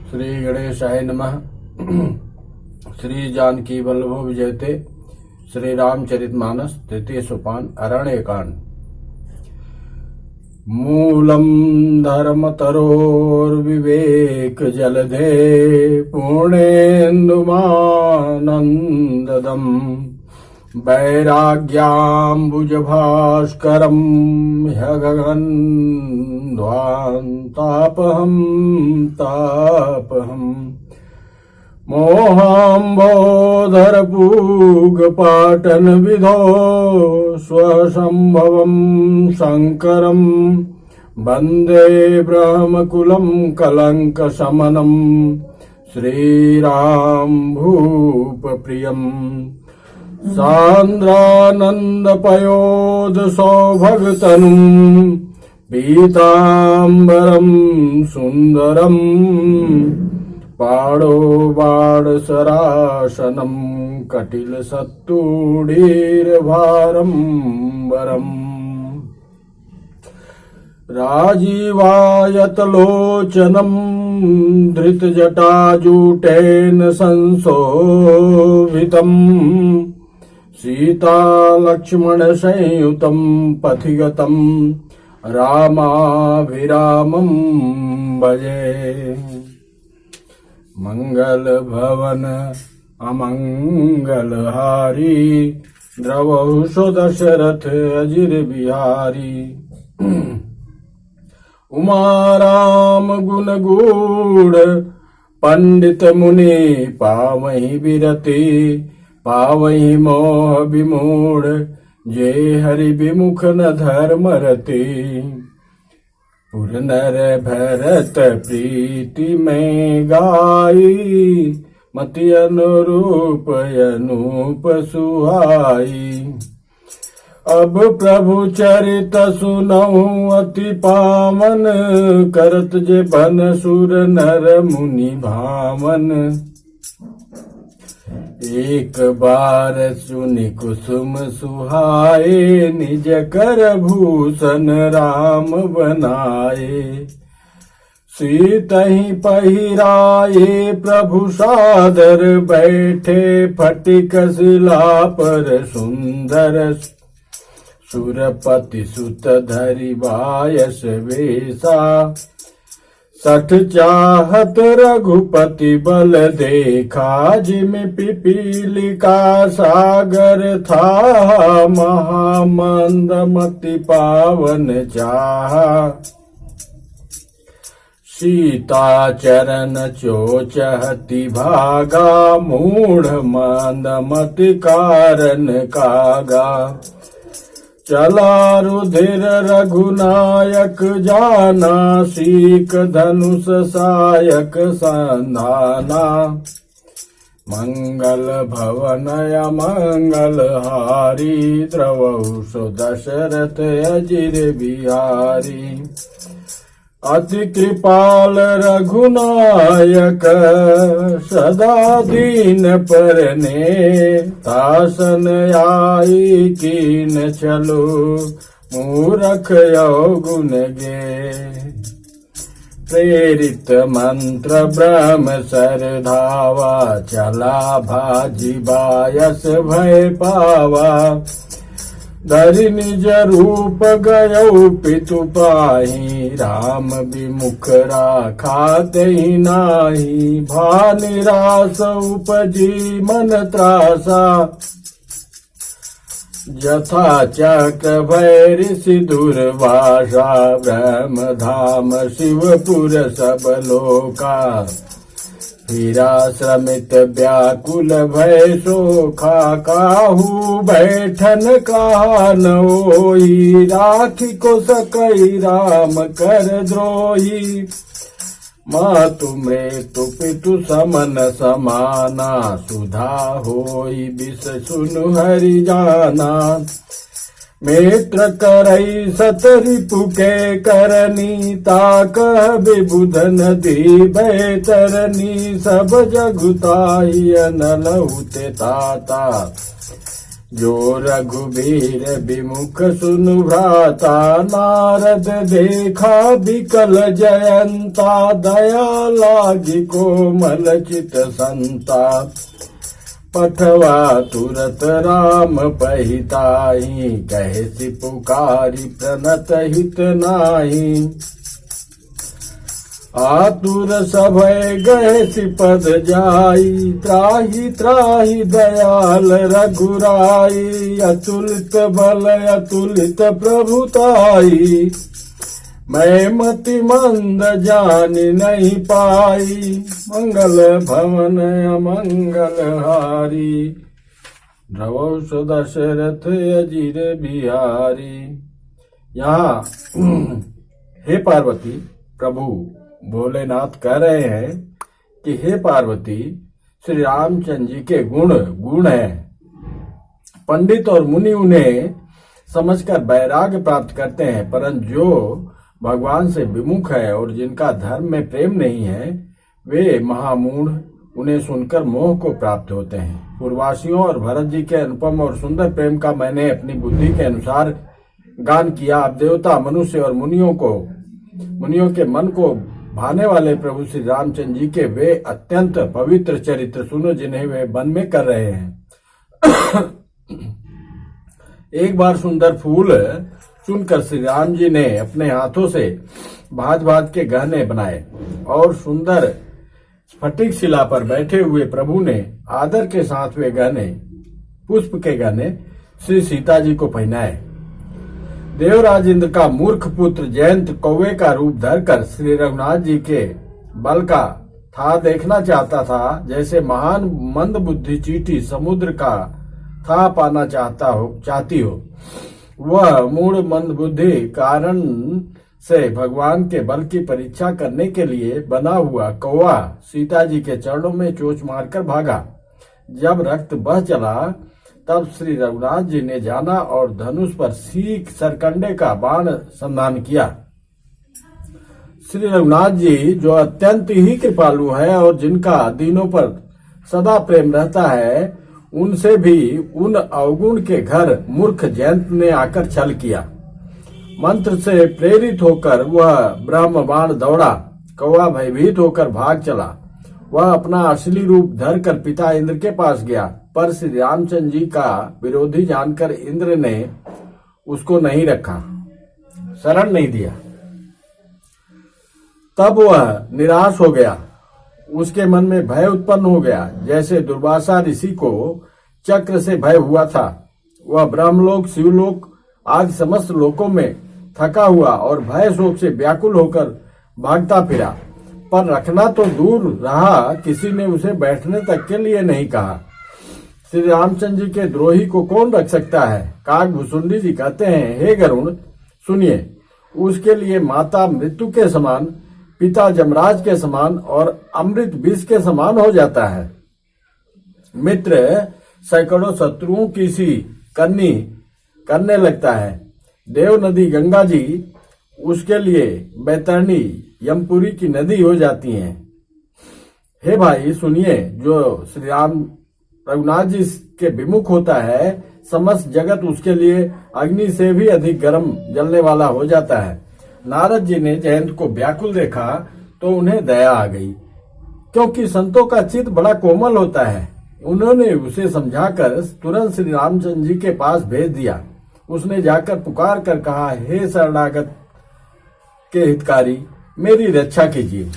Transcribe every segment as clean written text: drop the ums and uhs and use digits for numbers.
श्री गणेशाय नमः। श्री जानकी वल्लभो विजयते। श्री रामचरितमानस तृतीय सोपान अरण्यकांड। मूलम धर्मतरोर्विवेक जलधे पूर्णेन्दुमानन्ददम् वैराग्याम्बुजभास्करम् ह्यगन्ध्वान्तापहम् मोहाम्बोधरपूगपाटनविधो स्वसम्भवम् शङ्करम् वन्दे ब्रह्मकुलम् कलङ्कशमनम् श्रीराम भूपप्रियम्। सान्द्रानन्दपयोदसौभगतनुम् पीताम्बरम् सुन्दरम् पाणो बाणसरासनम् कटिलसत्तूढीर्भारम्बरम् राजीवायतलोचनम् धृतजटाजूटेन संशोभितम् सीतालक्ष्मणसंयुतम् पथिगतम् रामाभिरामम् भजे। मंगल भवन अमंगलहारी द्रवहु दशरथ अजिर बिहारी। उमाराम गुण गूढ़ पंडित मुनि पावहि बिरति पावहि मोह विमूढ़ जे हरि विमुख न धर्म रति। पुरनर भरत प्रीति में गाई मति अनुरूप अनूप सुहाई। अब प्रभु चरित सुनऊं अति पावन करत जे बन सुर नर मुनि भावन। एक बार सुनि कुसुम सुहाए निज कर भूषण राम बनाए। सीतहि पहिराए प्रभु सादर बैठे फटिक शिला पर सुंदर। सुरपति सुत धरि बायस वेसा सठ चाहत रघुपति बल देखा। जिमि पिपीलिका सागर था महामंदमति पावन चाहा। सीता चरण चोचहति भागा मूढ़ मंदमति कारण कागा। चला रुधिर रघुनायक जाना सीक धनुष सायक संधाना। मंगल भवन अमंगल हारी द्रवहु दशरथ अजिर बिहारी। अति कृपाल रघुनायक सदा दीन परने। तासन आई कीन चलो मूरख अवगुण गे। प्रेरित मंत्र ब्रह्म सर धावा चला भाजी बायस भय पावा। धरि निज रूप गयौ पितु पाहि राम विमुख राखा तेहि नाही। भा निरास उपजी मन त्रासा जथा चक्र भैरिषि दुर्वासा। ब्रह्म धाम शिवपुर सब लोका हीरा श्रमित व्याकुल भय सोखा। काहू बैठन कहा न होई राखी को सकई राम कर द्रोही। मातु मृत्यु पितु समन समाना सुधा होई विष सुनु हरि जाना। मित्र करई सतरिपु के करनी ताकह विबुध नदी बैतरनी। सब जगुताई अनलहुते ताता जो रघुबीर विमुख सुनु भ्राता, नारद देखा विकल जयंता, दया लागी कोमल चित संता। पठवा तुरत राम पहिताई, कहसी पुकारी प्रणत हित नाही। आतुर सभय गए सिपद जाई, त्राहि त्राहि दयाल रघुराई। अतुलित बल अतुलित प्रभुताई, मैं मति मंद जानि नहीं पाई। मंगल भवन अमंगल हारी, ध्रुवौ सुदशरथ अजिर बिहारी। यहाँ हे पार्वती, प्रभु भोलेनाथ कह रहे हैं कि हे पार्वती, श्री रामचंद्र जी के गुण हैं। पंडित और मुनि उन्हें समझकर वैराग्य प्राप्त करते हैं, परंतु जो भगवान से विमुख है और जिनका धर्म में प्रेम नहीं है, वे महामूढ़ उन्हें सुनकर मोह को प्राप्त होते हैं। पूर्ववासियों और भरत जी के अनुपम और सुंदर प्रेम का मैंने अपनी बुद्धि के अनुसार गान किया। अब देवता, मनुष्य और मुनियों के मन को भाने वाले प्रभु श्री रामचंद्र जी के वे अत्यंत पवित्र चरित्र सुनो, जिन्हें वे वन में कर रहे हैं। एक बार सुंदर फूल चुनकर श्री राम जी ने अपने हाथों से भांत भांत के गहने बनाए और सुंदर स्फटिक शिला पर बैठे हुए प्रभु ने आदर के साथ वे गहने, पुष्प के गहने श्री सीता जी को पहनाए। देवराज इंद्र का मूर्ख पुत्र जयंत कौवे का रूप धरकर श्री रघुनाथ जी के बल का था देखना चाहता था, जैसे महान मंद बुद्धि चींटी समुद्र का था पाना चाहती हो। वह मूढ़ मंद बुद्धि कारण से भगवान के बल की परीक्षा करने के लिए बना हुआ कौवा सीता जी के चरणों में चोंच मारकर भागा। जब रक्त बह चला तब श्री रघुनाथ जी ने जाना और धनुष पर सीख सरकंडे का बाण संधान किया। श्री रघुनाथ जी, जो अत्यंत ही कृपालु है और जिनका दीनों पर सदा प्रेम रहता है, उनसे भी उन अवगुण के घर मूर्ख जयंत ने आकर छल किया। मंत्र से प्रेरित होकर वह ब्रह्म बाण दौड़ा। कौवा भयभीत होकर भाग चला। वह अपना असली रूप धरकर पिता इंद्र के पास गया, पर श्री रामचंद्र जी का विरोधी जानकर इंद्र ने उसको नहीं रखा, शरण नहीं दिया। तब वह निराश हो गया। उसके मन में भय उत्पन्न हो गया, जैसे दुर्वासा ऋषि को चक्र से भय हुआ था। वह ब्रह्मलोक, शिवलोक आदि समस्त लोकों में थका हुआ और भय शोक से व्याकुल होकर भागता फिरा, पर रखना तो दूर रहा, किसी ने उसे बैठने तक के लिए नहीं कहा। श्री रामचंद्र जी के द्रोही को कौन रख सकता है? काक भुसुंडी जी कहते हैं, हे गरुण सुनिए, उसके लिए माता मृत्यु के समान, पिता जमराज के समान और अमृत विष के समान हो जाता है। मित्र सैकड़ों शत्रुओं की सी करने लगता है। देव नदी गंगा जी उसके लिए बैतरणी यमपुरी की नदी हो जाती हैं। हे भाई सुनिए, जो श्री राम रघुनाथ जी के विमुख होता है, समस्त जगत उसके लिए अग्नि से भी अधिक गर्म जलने वाला हो जाता है। नारद जी ने जयंत को व्याकुल देखा तो उन्हें दया आ गई, क्योंकि संतों का चित्त बड़ा कोमल होता है। उन्होंने उसे समझाकर तुरंत श्री रामचंद्र जी के पास भेज दिया। उसने जाकर पुकार कर कहा, हे शरणागत के हितकारी, मेरी रक्षा कीजिए।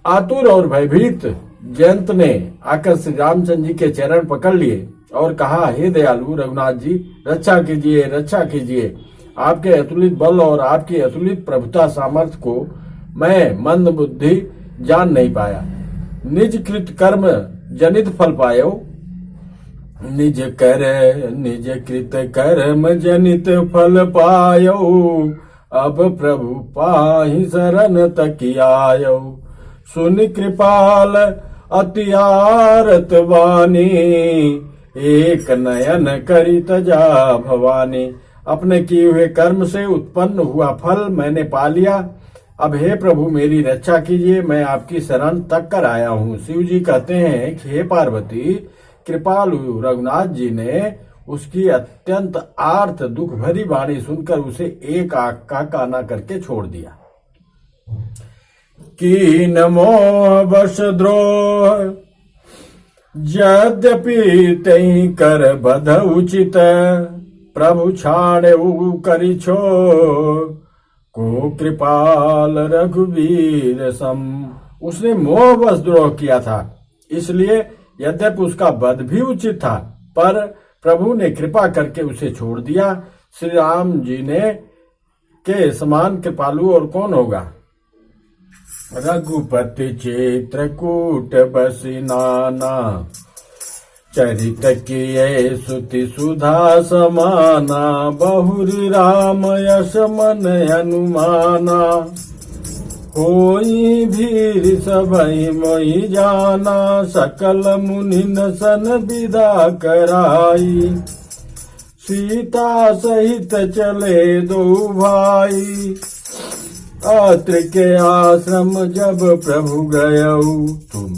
आतुर और भयभीत जयंत ने आकर श्री रामचंद्र जी के चरण पकड़ लिए और कहा, हे दयालु रघुनाथ जी, रक्षा कीजिए, रक्षा कीजिए। आपके अतुलित बल और आपकी अतुलित प्रभुता सामर्थ्य को मैं मंद बुद्धि जान नहीं पाया। निज कृत कर्म जनित फल पायो, निज कृत कर्म जनित फल पायो, अब प्रभु पाहि शरण तक आयो। सुन कृपाल अति आरत वाणी, एक नयन करी तजा भवानी। अपने किए हुए कर्म से उत्पन्न हुआ फल मैंने पा लिया। अब हे प्रभु मेरी रक्षा कीजिए, मैं आपकी शरण तक कर आया हूँ। शिव जी कहते हैं कि हे पार्वती, कृपालु रघुनाथ जी ने उसकी अत्यंत आर्त दुख भरी वाणी सुनकर उसे एक आंख का काना करके छोड़ दिया। कीन मोह बस द्रोह यद्यपि तई कर बध उचित, प्रभु छाड़े करि छो को कृपाल रघुवीर सम। उसने मोह बस द्रोह किया था, इसलिए यद्यपि उसका वध भी उचित था, पर प्रभु ने कृपा करके उसे छोड़ दिया। श्री राम जी ने के समान कृपालु और कौन होगा। रघुपति चित्रकूट बसी नाना, चरित किए सुति सुधा समाना, बहुरी राम यश मन अनुमाना, होई भीर सबई मोहि जाना, सकल मुनिन सन विदा कराई, सीता सहित चले दो भाई, अत्रि के आश्रम जब प्रभु गयऊ, तुम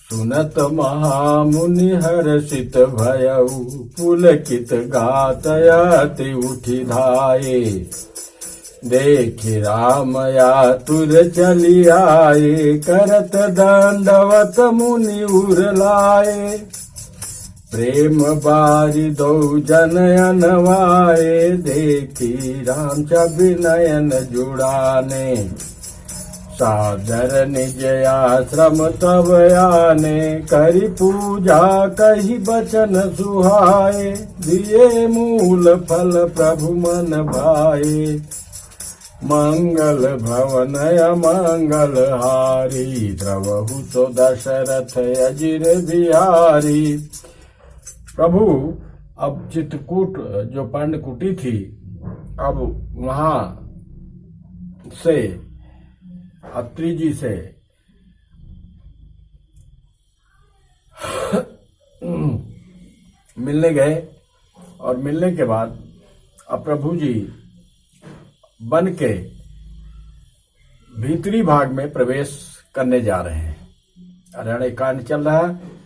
सुनत महामुनि हर्षित भयऊ, पुलकित गात अति उठि धाये, देखि राम यातुर चली आए, करत दंडवत मुनि उर लाए, प्रेम बारी दो जन अनवाए, देखी राम छवि नयन जुड़ाने, सादर निज आश्रम तब आने, करी पूजा कही बचन सुहाए, दिए मूल फल प्रभु मन भाए, मंगल भवन अमंगल हारी, द्रवहु सो दशरथ अजिर बिहारी। प्रभु अब चित्रकूट जो पांडकुटी थी, अब वहां से अत्रि जी से मिलने गए, और मिलने के बाद अब प्रभु जी वन के भीतरी भाग में प्रवेश करने जा रहे हैं। अरण्य कांड चल रहा है।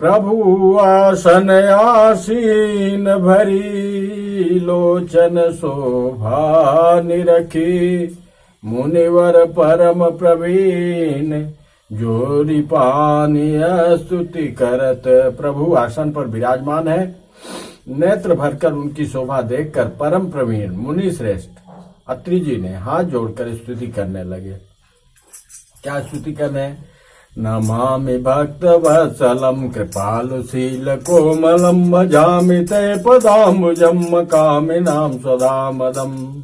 प्रभु आसन आसीन भरी, लोचन शोभा निरखी, मुनिवर परम प्रवीण, जोरी पानीय स्तुति करत। प्रभु आसन पर विराजमान है। नेत्र भरकर उनकी शोभा देखकर परम प्रवीण मुनि श्रेष्ठ अत्रि जी ने हाथ जोड़कर स्तुति करने लगे। क्या स्तुति करने? नमामि भक्त वत्सलम कृपालुशील कोमलम, भजामि ते पदाम्बुजम कामिनां सदा मदम,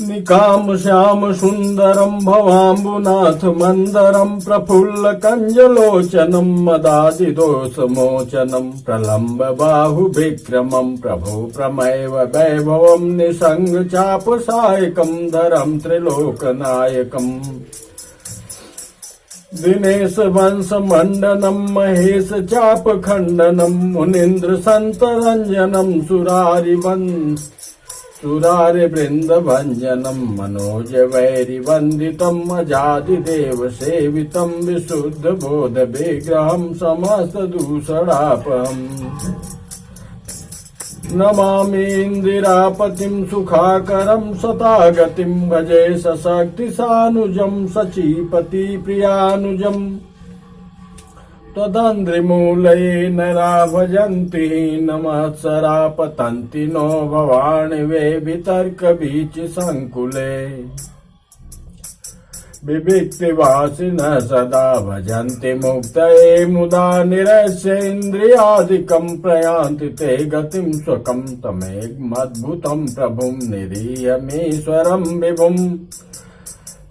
निकाम श्याम सुंदरम भवाम्बुनाथ मंदरम, प्रफुल्ल कंजलोचनम मदादि दोष मोचनम, प्रलंब बाहु विक्रमम प्रभु प्रमेय वैभवम, निसंग चाप सायकम धरम त्रिलोक नायकम, दिनेश वंश मंडनम महेश चाप खंडनम, मुनीन्द्र संत रंजनम, सुरारि वृंद भंजनम, मनोज वैरि वंदितम, अजादि देव सेवितम, विशुद्ध बोध विग्रहम, समस्त दूषणापहम, नमामि इंदिरापतिम सुखाकरम, सतागतिम भजे सशक्ति सानुजम, सचीपति प्रियानुजम, तदंद्रिमूलये नरा भजन्ति, नमत्सरा पतन्ति नो भवानि वे, वितर्क बीच संकुले, विविक्तिवासिनः सदा भजन्ति मुक्तये, मुदा निरस्य इन्द्रियादिकं, प्रयान्ति ते गतिं स्वकं, तमेकमद्भुतं प्रभुं निरीयमीश्वरं विभुम्,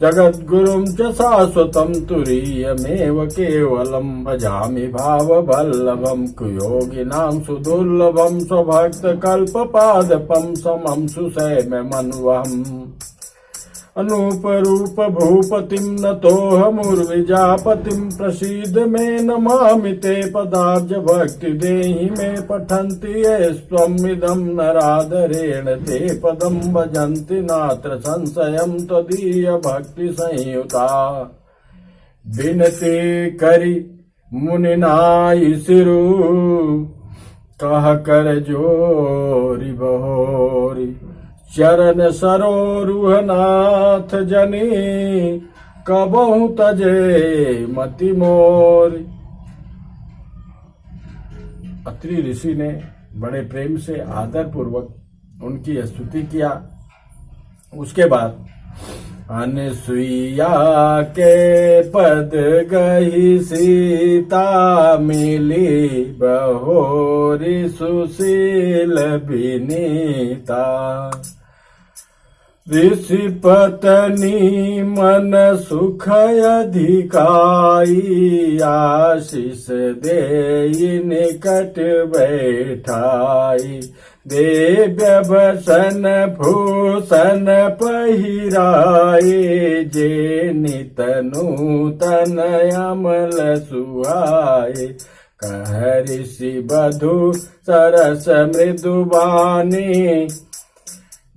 जगद्गुरुं च शाश्वतं तुरीयमेव केवलं, भजामि भाववल्लभं कुयोगिनां सुदुर्लभं, स्वभक्तकल्पपादपं समं सुषैममन्वहम्, अनूपरूप भूपतिं नतोऽहमुर्विजापतिं, प्रसीद मे नमामि ते पदाब्ज भक्ति देहि मे, पठन्ति ये स्वमिदं नरादरेण ते पदं, भजन्ति नात्र संशयं त्वदीय भक्ति संयुता, विनति करि मुनि नाई सिरु कह कर जोरी बहोरी। चरण सरोरुह नाथ जनी कबहु तजे मति मोरी। अत्रि ऋषि ने बड़े प्रेम से आदर पूर्वक उनकी स्तुति किया। उसके बाद अनसुईया के पद गही सीता मिली बहोरी सुशील विनीता। ऋषि पत्नी मन सुख अधिकाई आशीष देई निकट बैठाई। दिव्य भसन भूषण पहिराए जे नित नूतन अमल सुहाए। कह ऋषि बधु सरस मृदुबानी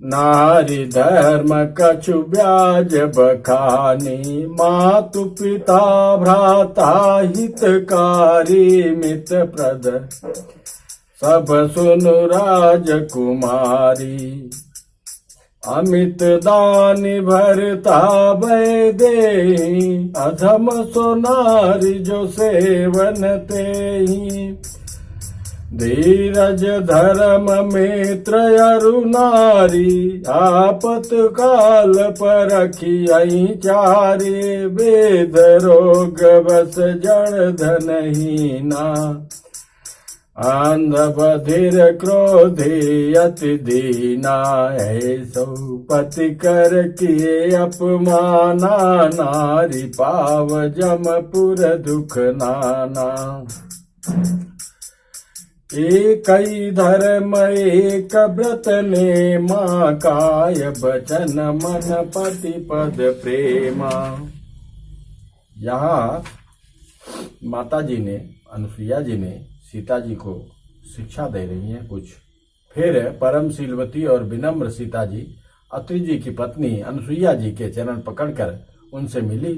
नारी धर्म कछु ब्याज बखानी। मातु पिता भ्राता हितकारी मित्र प्रद सब सुनु राजकुमारी। अमित दानि भरता भय देहि अधम सो नारी जो सेवन तेहि। धीरज धर्म मित्र अरु नारी आपत काल परखियहि चारि। वेद रोग बस जड़ धनहीना अंध बधिर क्रोधी अति दीना। ऐसो पति कर किए अपमाना नारी पाव जमपुर दुख नाना। एक धर्म एक व्रत ने माँ काय बचन मन पति पद प्रेमा। यहाँ माता जी ने अनुसुईया जी ने सीता जी को शिक्षा दे रही हैं कुछ। फिर परम शीलवती और विनम्र सीता जी अत्रि जी की पत्नी अनुसुईया जी के चरण पकड़कर उनसे मिली।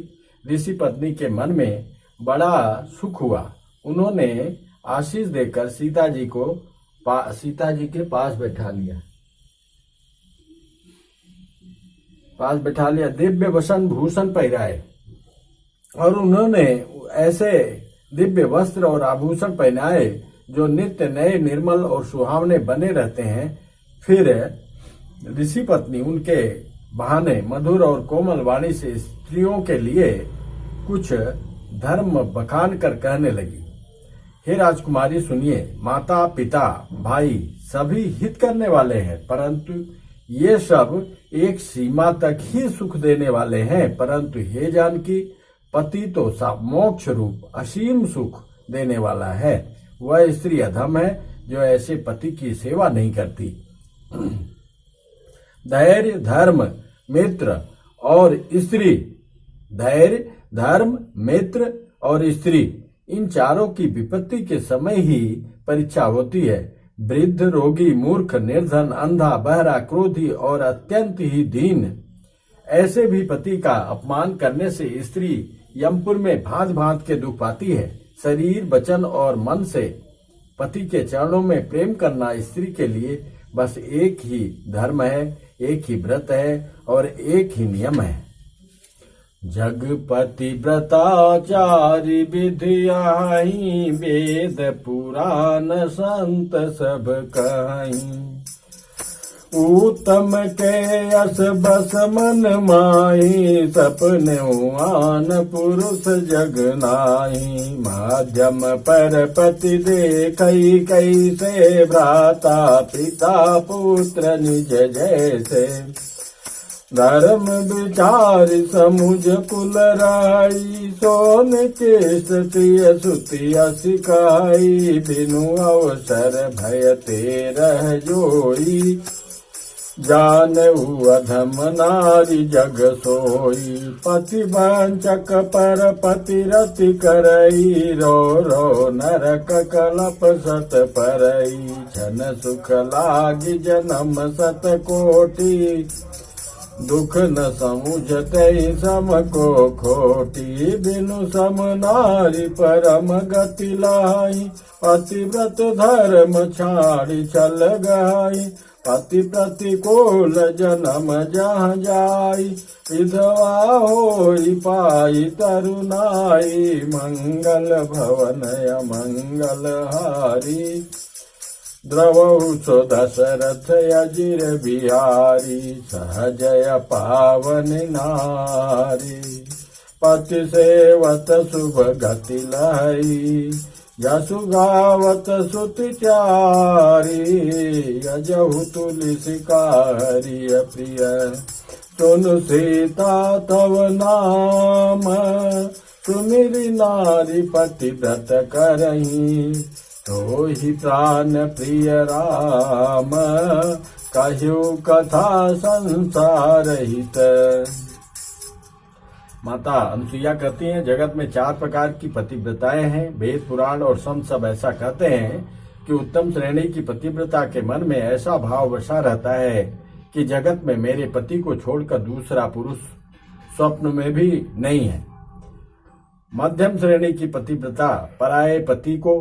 ऋषि पत्नी के मन में बड़ा सुख हुआ। उन्होंने आशीष देकर सीता जी के पास बैठा लिया। दिव्य वसन भूषण पहिराए और उन्होंने ऐसे दिव्य वस्त्र और आभूषण पहनाए जो नित्य नए निर्मल और सुहावने बने रहते हैं। फिर ऋषि पत्नी उनके बहाने मधुर और कोमल वाणी से स्त्रियों के लिए कुछ धर्म बखान कर कहने लगी। हे राजकुमारी सुनिए, माता पिता भाई सभी हित करने वाले हैं, परंतु ये सब एक सीमा तक ही सुख देने वाले हैं। परंतु हे जानकी, पति तो मोक्ष रूप असीम सुख देने वाला है। वह स्त्री अधम है जो ऐसे पति की सेवा नहीं करती। धैर्य धर्म मित्र और स्त्री, धैर्य धर्म मित्र और स्त्री, इन चारों की विपत्ति के समय ही परीक्षा होती है। वृद्ध रोगी मूर्ख निर्धन अंधा बहरा क्रोधी और अत्यंत ही दीन, ऐसे भी पति का अपमान करने से स्त्री यमपुर में भांत भांत के दुख पाती है। शरीर वचन और मन से पति के चरणों में प्रेम करना स्त्री के लिए बस एक ही धर्म है, एक ही व्रत है और एक ही नियम है। जगपति व्रताचारी विधियाहि वेद पुराण संत सब कहीं। उत्तम के यश बस मन माही सपने आन पुरुष जग नाही। माध्यम पर पति देखई कैसे भ्राता पिता पुत्र निज जैसे। धर्म विचार समुझ कुल राई सोन के सतिय सुतिय सिकाई। बिनु अवसर भय तेरह जोई जानऊ अधम नारी जग सोई। पति वांचक पर पति रति करई रो रो नरक कलप सत परई। छन सुख लागी जन्म सत कोटि दुख न समुझते सम को खोटी, बिनु सम नारी परम गति लाई। पतिव्रत धर्म छाड़ी चल गई, पति प्रतिकूल जन्म जहाँ जाई। विधवा होई पाई तरुणाई, मंगल भवन अमंगल हारी। द्रवहु सो दशरथ अजिर बिहारी, सहजय पावन नारी। पति सेवत शुभ गति लहई, यशु गावत सुति चारी। अजहु तुलसी का हरिय प्रिय, सुन सीता तव नाम। सुमिरि नारी पतिव्रत करही, तो ही प्राण प्रिय राम। कहु कथा संसार हित। माता अनुसुईया कहती हैं, जगत में 4 प्रकार की पतिव्रताएं हैं। वेद पुराण और संत सब ऐसा कहते हैं कि उत्तम श्रेणी की पतिव्रता के मन में ऐसा भाव बसा रहता है कि जगत में मेरे पति को छोड़कर दूसरा पुरुष स्वप्न में भी नहीं है। मध्यम श्रेणी की पतिव्रता पराये पति को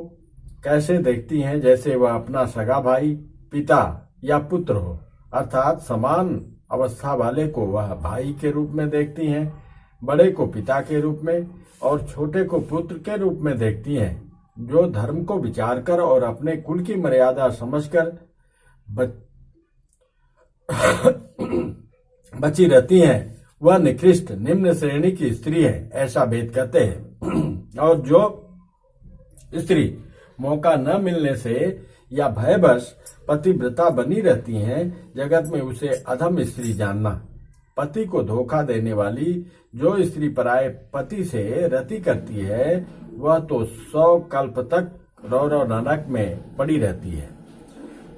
कैसे देखती हैं, जैसे वह अपना सगा भाई, पिता या पुत्र हो, अर्थात समान अवस्था वाले को वह भाई के रूप में देखती हैं, बड़े को पिता के रूप में और छोटे को पुत्र के रूप में देखती हैं। जो धर्म को विचार कर और अपने कुल की मर्यादा समझकर बची रहती हैं, वह निकृष्ट निम्न श्रेणी की स्त्री है, ऐसा वेद कहते हैं। और जो स्त्री मौका न मिलने से या भयवश पतिव्रता बनी रहती हैं, जगत में उसे अधम स्त्री जानना। पति को धोखा देने वाली जो स्त्री पराये पति से रति करती है, वह तो 100 कल्प तक रौरव नरक में पड़ी रहती है।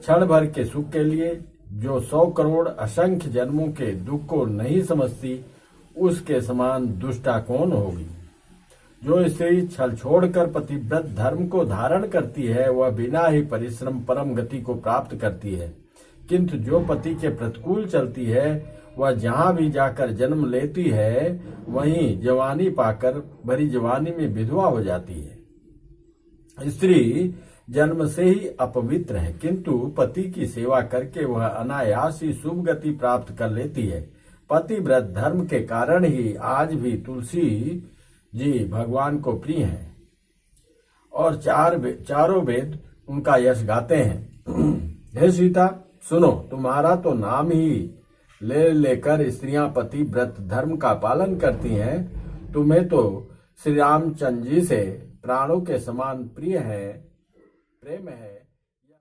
क्षण भर के सुख के लिए जो 100 करोड़ असंख्य जन्मों के दुख को नहीं समझती, उसके समान दुष्टा कौन होगी। जो स्त्री छल छोड़कर पतिव्रत धर्म को धारण करती है, वह बिना ही परिश्रम परम गति को प्राप्त करती है। किंतु जो पति के प्रतिकूल चलती है, वह जहाँ भी जाकर जन्म लेती है, वहीं जवानी पाकर भरी जवानी में विधवा हो जाती है। स्त्री जन्म से ही अपवित्र है, किंतु पति की सेवा करके वह अनायास ही शुभ गति प्राप्त कर लेती है। पतिव्रत धर्म के कारण ही आज भी तुलसी जी भगवान को प्रिय हैं और चारों वेद उनका यश गाते हैं। हे सीता सुनो, तुम्हारा तो नाम ही लेकर स्त्रियां पतिव्रत धर्म का पालन करती हैं। तुम्हें तो श्री रामचंद्र जी से प्राणों के समान प्रिय है, प्रेम है।